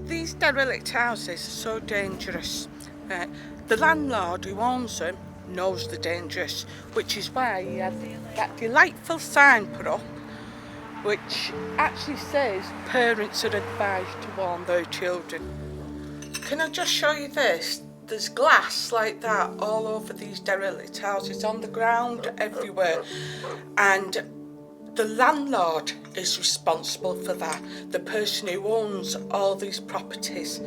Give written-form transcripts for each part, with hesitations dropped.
These derelict houses are so dangerous. The landlord who owns them knows they're dangerous, which is why he had that delightful sign put up which actually says parents are advised to warn their children. Can I just show you this? There's glass like that all over these derelict houses, on the ground, everywhere. And the landlord is responsible for that, the person who owns all these properties.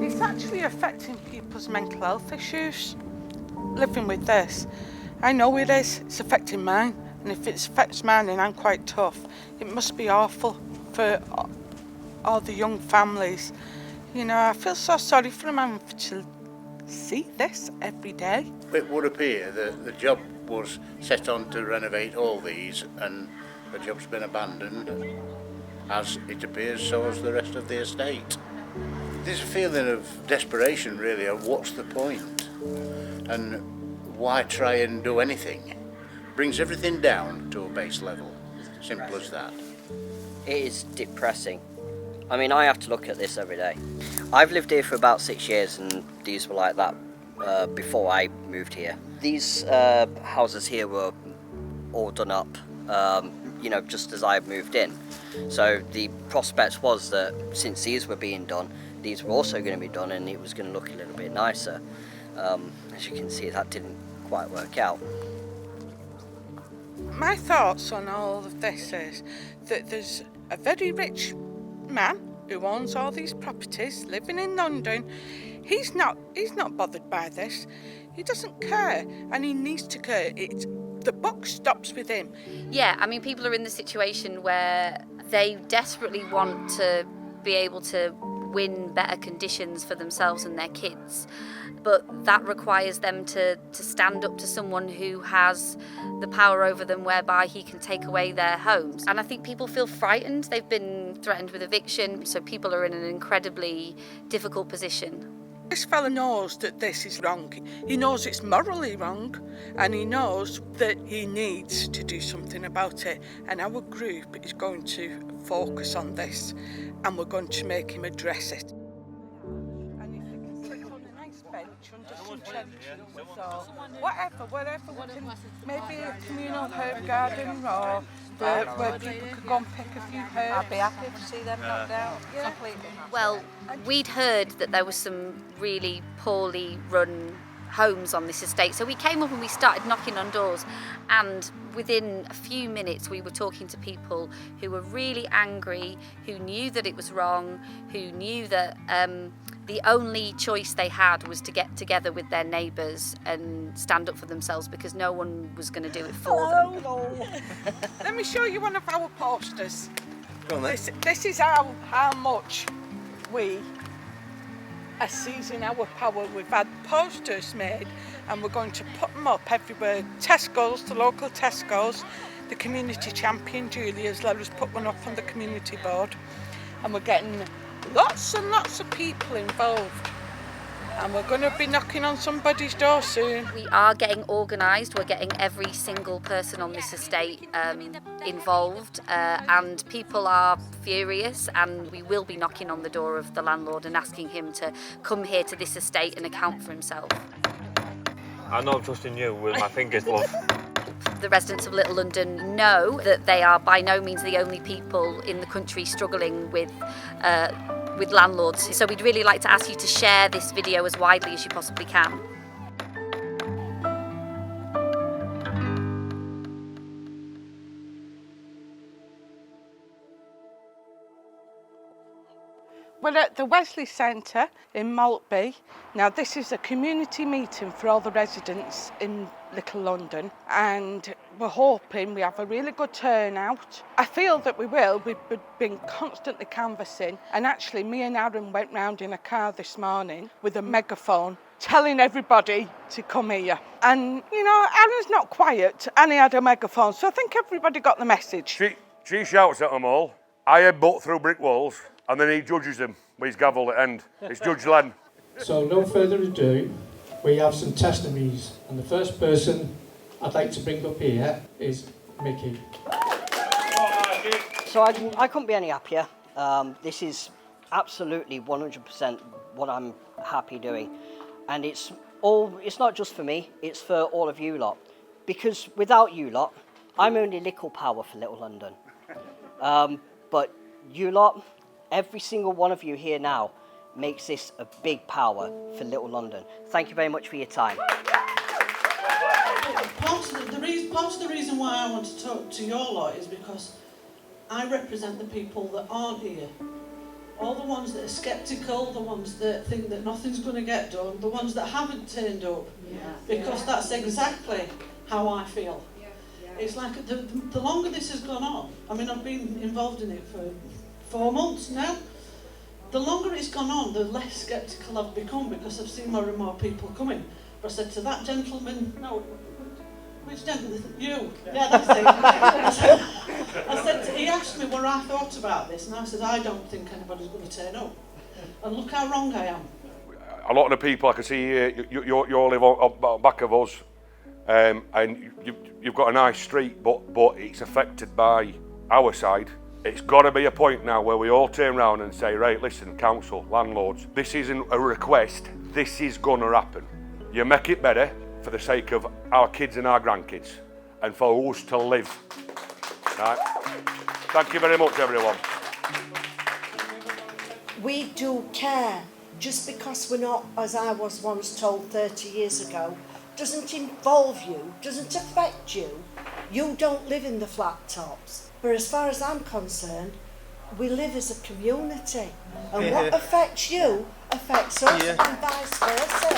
It's actually affecting people's mental health issues, living with this. I know it is, it's affecting mine, and if it affects mine and I'm quite tough, it must be awful for all the young families. You know, I feel so sorry for them having to see this every day. It would appear that the job was set on to renovate all these, and the job's been abandoned, as it appears so has the rest of the estate. There's a feeling of desperation really, of what's the point, and why try and do anything? Brings everything down to a base level, simple as that. It is depressing. I mean, I have to look at this every day. I've lived here for about 6 years, and these were like that before I moved here. These houses here were all done up, you know, just as I moved in. So the prospect was that since these were being done, these were also going to be done, and it was going to look a little bit nicer. As you can see, that didn't quite work out. My thoughts on all of this is that there's a very rich man who owns all these properties, living in London. He's not bothered by this. He doesn't care, and he needs to care. The buck stops with him. Yeah, I mean, people are in the situation where they desperately want to be able to win better conditions for themselves and their kids, but that requires them to stand up to someone who has the power over them, whereby he can take away their homes. And I think people feel frightened. They've been threatened with eviction, so people are in an incredibly difficult position. This fella knows that this is wrong. He knows it's morally wrong, and he knows that he needs to do something about it. And our group is going to focus on this, and we're going to make him address it. And if we can sit on a nice bench under some cherry trees or wherever we can, maybe a communal herb garden or where people could go and pick a few herbs. I'd be happy to see them knocked out, completely. Well, we'd heard that there was some really poorly run homes on this estate, so we came up and we started knocking on doors, and within a few minutes we were talking to people who were really angry, who knew that it was wrong, who knew that the only choice they had was to get together with their neighbours and stand up for themselves, because no one was going to do it for them. Hello. Let me show you one of our posters. Go on then. This is how much we are seizing our power. We've had posters made, and we're going to put them up everywhere. Tesco's, the local Tesco's, the community champion Julie has let us put one up on the community board, and we're getting lots and lots of people involved, and we're going to be knocking on somebody's door soon. We are getting organised. We're getting every single person on this estate involved, and people are furious, and we will be knocking on the door of the landlord and asking him to come here to this estate and account for himself. I'm not trusting you with my fingers, love. The residents of Little London know that they are by no means the only people in the country struggling with landlords. So we'd really like to ask you to share this video as widely as you possibly can. We're at the Wesley Centre in Maltby. Now, this is a community meeting for all the residents in Little London, and we're hoping we have a really good turnout. I feel that we will. We've been constantly canvassing, and actually me and Aaron went round in a car this morning with a megaphone telling everybody to come here. And, you know, Aaron's not quiet, and he had a megaphone, so I think everybody got the message. She shouts at them all. I headbutt through brick walls, and then he judges them with his gavel at end. It's Judge Len. So no further ado, we have some testimonies, and the first person I'd like to bring up here is Mickey. So I couldn't be any happier. This is absolutely 100% what I'm happy doing. And it's not just for me, it's for all of you lot. Because without you lot, I'm only little power for Little London. But you lot, every single one of you here now, makes this a big power for Little London. Thank you very much for your time. Part of the reason why I want to talk to your lot is because I represent the people that aren't here. All the ones that are sceptical, the ones that think that nothing's going to get done, the ones that haven't turned up. Because that's exactly how I feel. It's like the longer this has gone on, I mean, I've been involved in it for 4 months now. The longer it's gone on, the less sceptical I've become because I've seen more and more people coming. But I said to that gentleman, no, which gentleman? You. Yeah, that's it. I said, he asked me what I thought about this, and I said, I don't think anybody's going to turn up. And look how wrong I am. A lot of the people I can see here, you all live on back of us, and you've got a nice street, but it's affected by our side. It's got to be a point now where we all turn around and say, right, listen, council, landlords, this isn't a request, this is going to happen. You make it better for the sake of our kids and our grandkids, and for us to live. Right? Thank you very much, everyone. We do care. Just because we're not, as I was once told 30 years ago, doesn't involve you, doesn't affect you. You don't live in the flat tops. But as far as I'm concerned, we live as a community. And what affects you affects us and vice versa.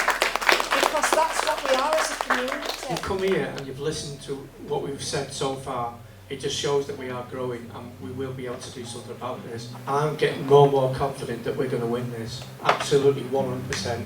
Because that's what we are as a community. You've come here and you've listened to what we've said so far. It just shows that we are growing and we will be able to do something about this. I'm getting more and more confident that we're going to win this. Absolutely 100%.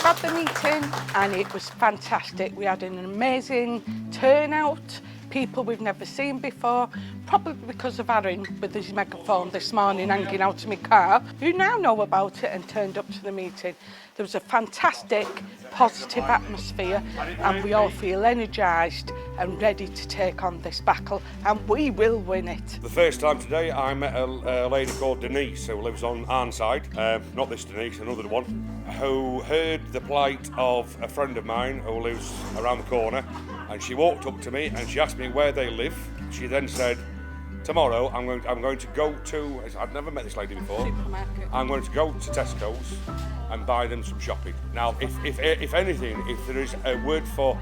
Had the meeting and it was fantastic. We had an amazing turnout, people we've never seen before, probably because of Aaron with his megaphone this morning hanging out of my car, who now know about it and turned up to the meeting. There was a fantastic, positive atmosphere and we all feel energised and ready to take on this battle, and we will win it. The first time today I met a lady called Denise who lives on Arnside, not this Denise, another one, who heard the plight of a friend of mine who lives around the corner, and she walked up to me and she asked me where they live. She then said, tomorrow I'm going to go to, I've never met this lady before, Supermarket. I'm going to go to Tesco's and buy them some shopping. Now, if anything, if there is a word for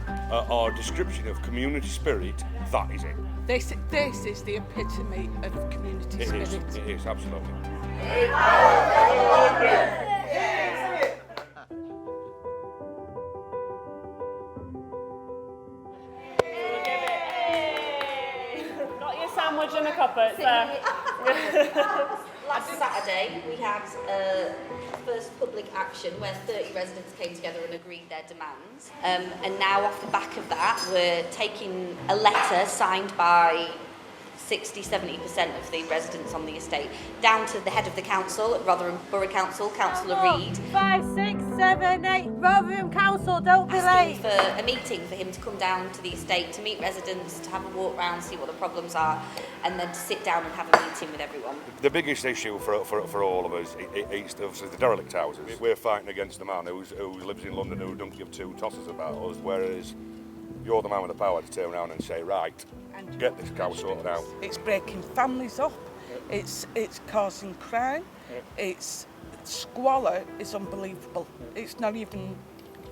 or description of community spirit, that is it. This is the epitome of community spirit. It is, absolutely. Got your sandwich and a cuppa, so. Last Saturday we had first public action where 30 residents came together and agreed their demands. And now off the back of that we're taking a letter signed by 60-70% of the residents on the estate down to the head of the council at Rotherham Borough Council, Councillor Reid. 5, 6, 7, 8, Rotherham Council, don't be late. Asking for a meeting for him to come down to the estate to meet residents, to have a walk round, see what the problems are, and then to sit down and have a meeting with everyone. The biggest issue for all of us is obviously the derelict houses. We're fighting against the man who lives in London who don't give two tosses about us, whereas you're the man with the power to turn around and say, right, get this cow sorted out. It's breaking families up, it's causing crime, it's squalor is unbelievable. It's not even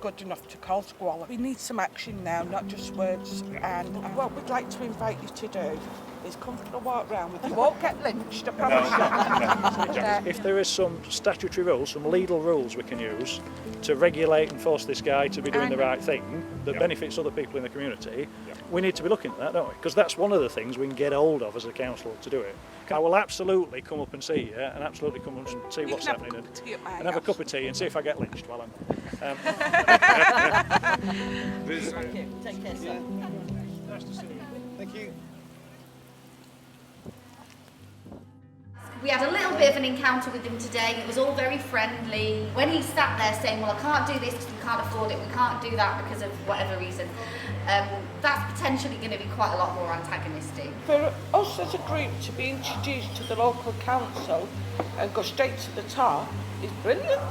good enough to call squalor. We need some action now, not just words. And what we'd like to invite you to do is come for a walk round with you. You won't get lynched, I promise you. If there is some statutory rules, some legal rules we can use to regulate and force this guy to be doing the right thing that benefits other people in the community, we need to be looking at that, don't we? Because that's one of the things we can get hold of as a council to do it. I will absolutely come up and see you and absolutely come and see what's happening and have a cup of tea and see if I get lynched while I'm... Thank you. Take care, sir. Nice to see you. Thank you. We had a little a bit of an encounter with him today. It was all very friendly. When he sat there saying, well, I can't do this because we can't afford it, we can't do that because of whatever reason, that's potentially going to be quite a lot more antagonistic. For us as a group to be introduced to the local council and go straight to the top is brilliant.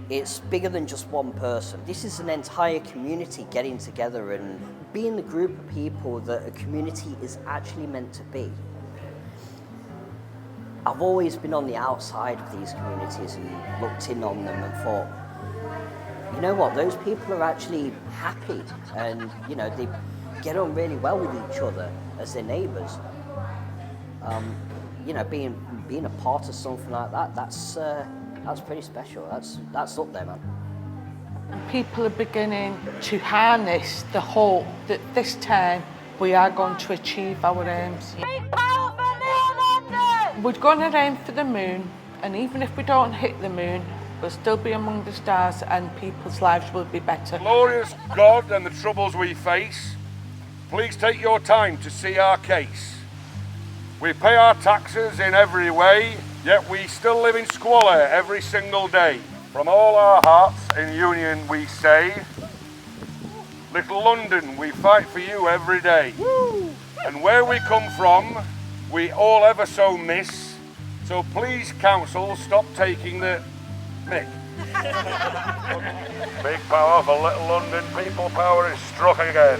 It's bigger than just one person. This is an entire community getting together and being the group of people that a community is actually meant to be. I've always been on the outside of these communities and looked in on them and thought, you know what, those people are actually happy and, you know, they get on really well with each other as their neighbours. You know, being a part of something like that, that's pretty special. That's up there, man. And people are beginning to harness the hope that this time we are going to achieve our aims. We're going to aim for the moon, and even if we don't hit the moon, we'll still be among the stars and people's lives will be better. Glorious God and the troubles we face, please take your time to see our case. We pay our taxes in every way, yet we still live in squalor every single day. From all our hearts in union we say, Little London, we fight for you every day. Woo! And where we come from, we all ever so miss. So please, council, stop taking the mick. Big power for Little London. People power is struck again.